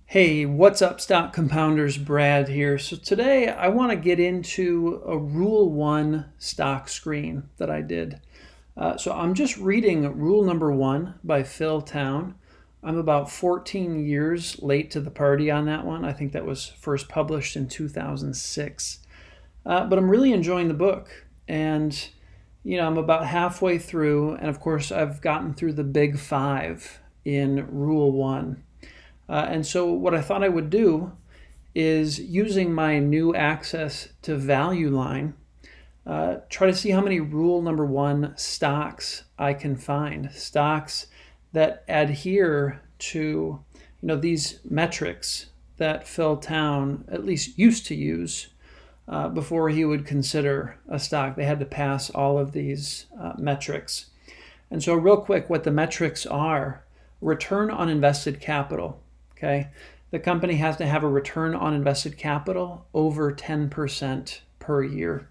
Hey, what's up, stock compounders? Brad here. So today I want to get into a Rule 1 stock screen that I did. So I'm just reading Rule Number 1 by Phil Town. I'm about 14 years late to the party on that one. I think that was first published in 2006. But I'm really enjoying the book. And, I'm about halfway through. And of course, I've gotten through the big five in Rule 1. And so what I thought I would do is, using my new access to Value Line, try to see how many Rule Number 1 stocks I can find. Stocks that adhere to these metrics that Phil Town at least used to use before he would consider a stock. They had to pass all of these metrics. And so real quick, what the metrics are: return on invested capital. Okay, the company has to have a return on invested capital over 10% per year.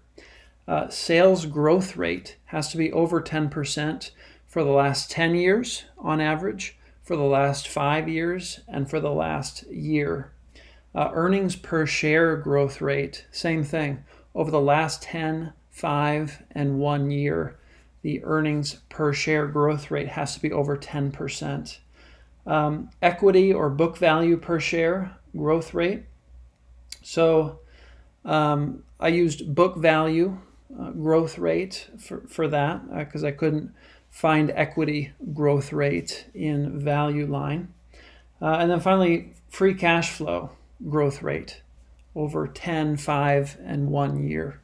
Sales growth rate has to be over 10% for the last 10 years on average, for the last 5 years, and for the last year. Earnings per share growth rate, same thing, over the last 10, 5, and 1 year. The earnings per share growth rate has to be over 10%. Equity or book value per share growth rate. So I used book value growth rate for that because I couldn't find equity growth rate in Value Line. And then finally, free cash flow growth rate over 10, 5, and 1 year.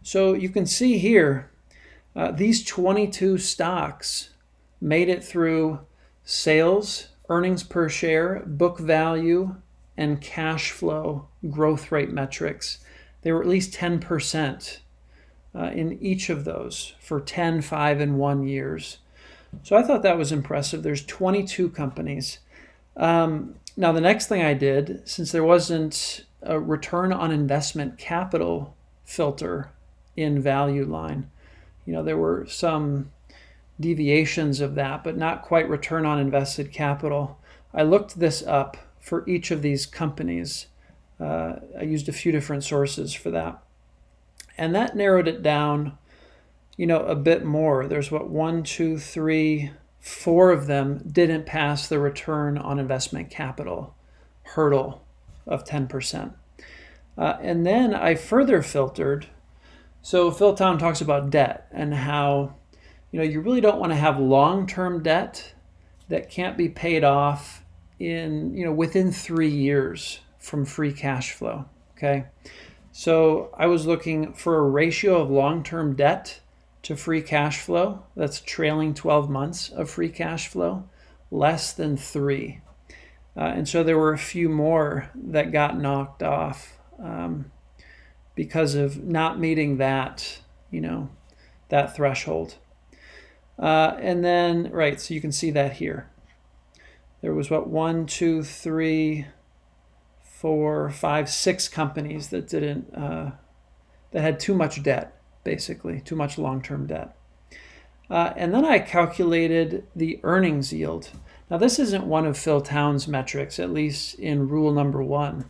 So you can see here, these 22 stocks made it through sales, earnings per share, book value, and cash flow growth rate metrics. They were at least 10% in each of those for 10, 5, and 1 years. So I thought that was impressive. There's 22 companies. Now, the next thing I did, since there wasn't a return on investment capital filter in Value Line, there were some deviations of that, but not quite return on invested capital. I looked this up for each of these companies. I used a few different sources for that. And that narrowed it down, a bit more. There's 1, 2, 3, 4 of them didn't pass the return on investment capital hurdle of 10%. And then I further filtered. So Phil Town talks about debt and how you really don't want to have long-term debt that can't be paid off within 3 years from free cash flow. Okay, so I was looking for a ratio of long-term debt to free cash flow that's trailing 12 months of free cash flow less than 3. And so there were a few more that got knocked off because of not meeting that threshold. And then, right, so you can see that here. There was 1, 2, 3, 4, 5, 6 companies that didn't, that had too much debt, basically, too much long-term debt. And then I calculated the earnings yield. Now, this isn't one of Phil Town's metrics, at least in Rule Number 1,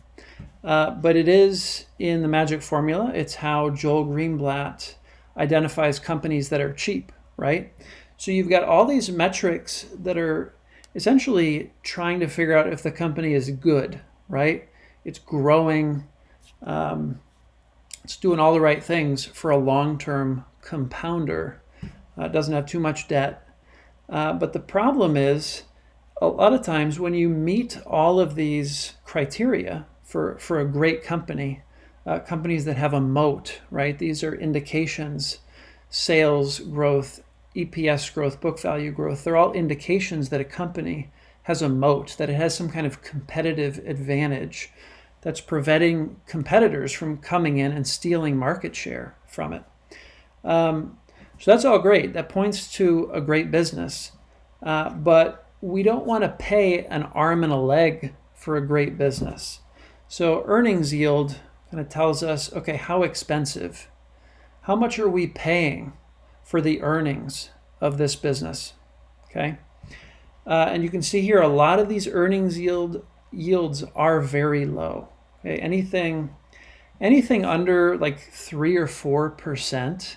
but it is in the magic formula. It's how Joel Greenblatt identifies companies that are cheap. Right? So you've got all these metrics that are essentially trying to figure out if the company is good, right? It's growing, it's doing all the right things for a long-term compounder. It doesn't have too much debt. But the problem is, a lot of times when you meet all of these criteria for a great company, companies that have a moat, right? These are indications: sales growth, EPS growth, book value growth. They're all indications that a company has a moat, that it has some kind of competitive advantage that's preventing competitors from coming in and stealing market share from it. So that's all great. That points to a great business. But we don't want to pay an arm and a leg for a great business. So earnings yield kind of tells us, okay, how expensive? How much are we paying for the earnings of this business? Okay. And you can see here a lot of these earnings yields are very low. Okay, anything under like 3 or 4%,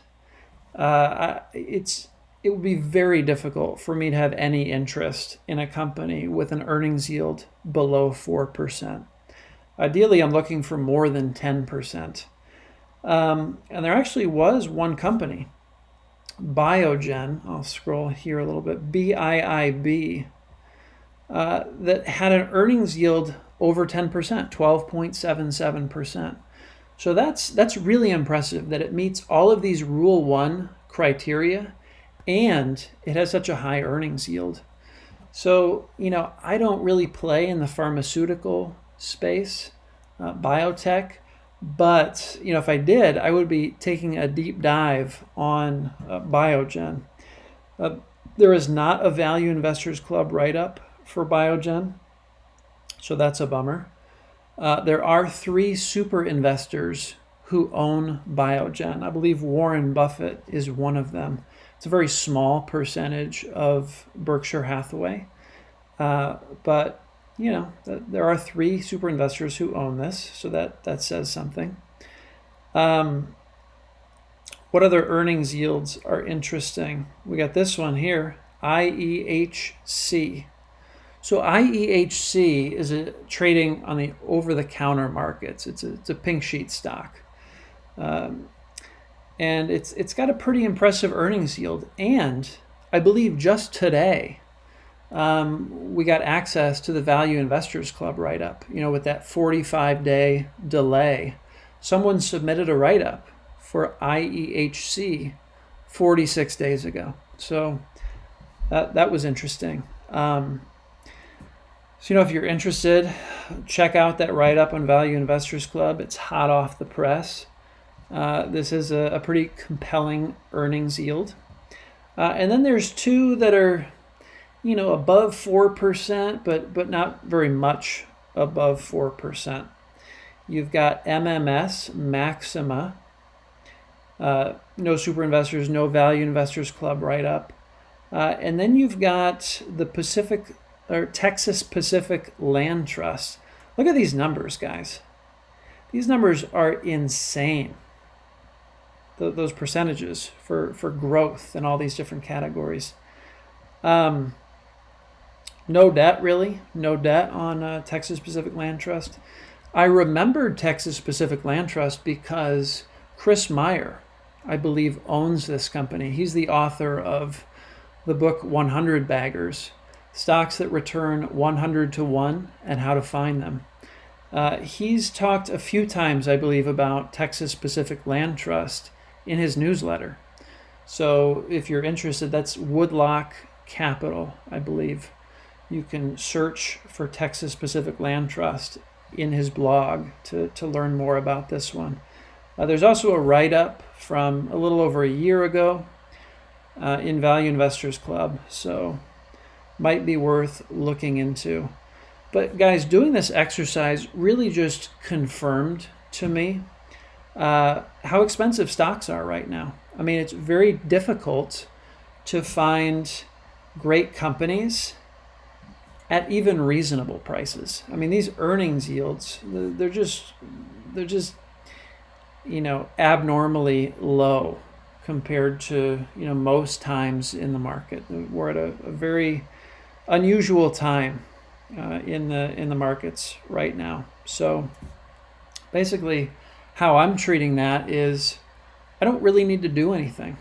it would be very difficult for me to have any interest in a company with an earnings yield below 4%. Ideally, I'm looking for more than 10%. And there actually was one company, Biogen, I'll scroll here a little bit, BIIB, that had an earnings yield over 10%, 12.77%. So that's really impressive that it meets all of these Rule 1 criteria and it has such a high earnings yield. So, I don't really play in the pharmaceutical space, biotech, but, if I did, I would be taking a deep dive on Biogen. There is not a Value Investors Club write-up for Biogen, so that's a bummer. There are 3 super investors who own Biogen. I believe Warren Buffett is one of them. It's a very small percentage of Berkshire Hathaway, but there are 3 super investors who own this, so that says something. What other earnings yields are interesting? We got this one here, IEHC. So IEHC is trading on the over-the-counter markets. It's a pink sheet stock. And it's got a pretty impressive earnings yield. And I believe just today, we got access to the Value Investors Club write-up. With that 45-day delay, someone submitted a write-up for IEHC 46 days ago. So that was interesting. So, if you're interested, check out that write-up on Value Investors Club. It's hot off the press. This is a pretty compelling earnings yield. And then there's 2 that are, above 4%, but not very much above 4%. You've got MMS, Maxima. No super investors, no Value Investors Club write-up. And then you've got the Texas Pacific Land Trust. Look at these numbers, guys. These numbers are insane. Those percentages for growth in all these different categories. No debt, really. No debt on Texas Pacific Land Trust. I remembered Texas Pacific Land Trust because Chris Meyer, I believe, owns this company. He's the author of the book 100 Baggers, Stocks That Return 100 to 1 and How to Find Them. He's talked a few times, I believe, about Texas Pacific Land Trust in his newsletter. So if you're interested, that's Woodlock Capital, I believe. You can search for Texas Pacific Land Trust in his blog to learn more about this one. There's also a write-up from a little over a year ago in Value Investors Club, so might be worth looking into. But guys, doing this exercise really just confirmed to me how expensive stocks are right now. I mean, it's very difficult to find great companies at even reasonable prices. I mean, these earnings yields, they're just abnormally low compared to most times in the market. We're at a very unusual time in the markets right now. So basically, how I'm treating that is I don't really need to do anything.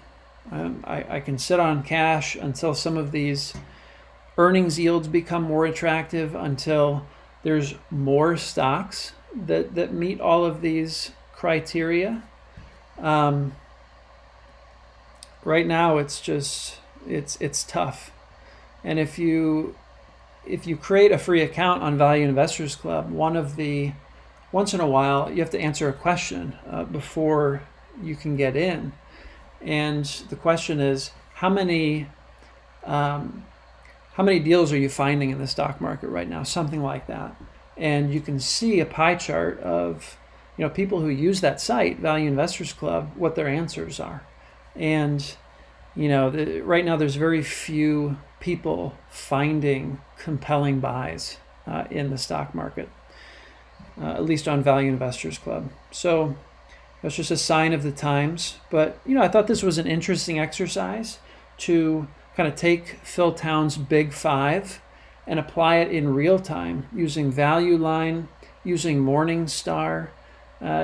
I can sit on cash until some of these earnings yields become more attractive, until there's more stocks that meet all of these criteria. Right now, it's tough. And if you create a free account on Value Investors Club, once in a while you have to answer a question before you can get in, and the question is how many deals are you finding in the stock market right now, something like that. And you can see a pie chart of people who use that site, Value Investors Club, what their answers are. And right now there's very few people finding compelling buys in the stock market, at least on Value Investors Club. So that's just a sign of the times. But, I thought this was an interesting exercise to kind of take Phil Town's Big Five and apply it in real time using Value Line, using Morningstar,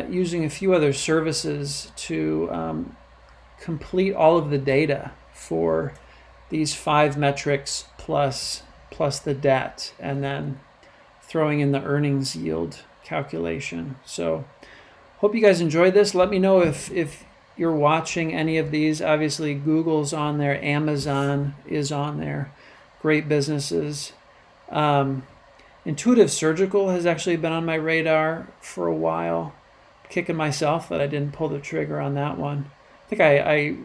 using a few other services to complete all of the data for these 5 metrics plus the debt, and then throwing in the earnings yield calculation. So hope you guys enjoyed this. Let me know if you're watching any of these. Obviously, Google's on there. Amazon is on there. Great businesses. Intuitive Surgical has actually been on my radar for a while. Kicking myself that I didn't pull the trigger on that one. I think I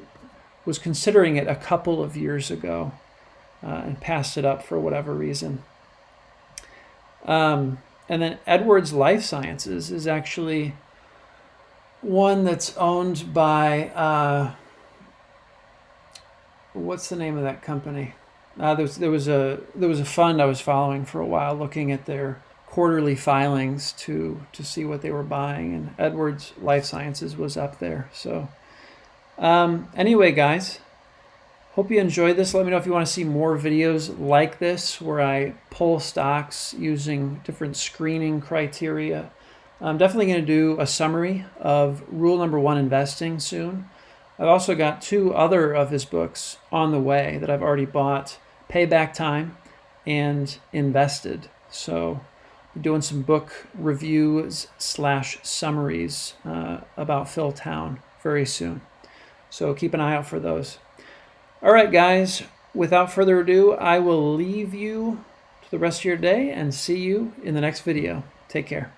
was considering it a couple of years ago and passed it up for whatever reason. And then Edwards Life Sciences is actually one that's owned by, what's the name of that company? There was a fund I was following for a while, looking at their quarterly filings to see what they were buying, and Edwards Life Sciences was up there. So anyway, guys, hope you enjoyed this. Let me know if you want to see more videos like this where I pull stocks using different screening criteria. I'm definitely going to do a summary of rule number 1 investing soon. I've also got 2 other of his books on the way that I've already bought, Payback Time and Invested. So I'm doing some book reviews / summaries about Phil Town very soon. So keep an eye out for those. All right, guys, without further ado, I will leave you to the rest of your day and see you in the next video. Take care.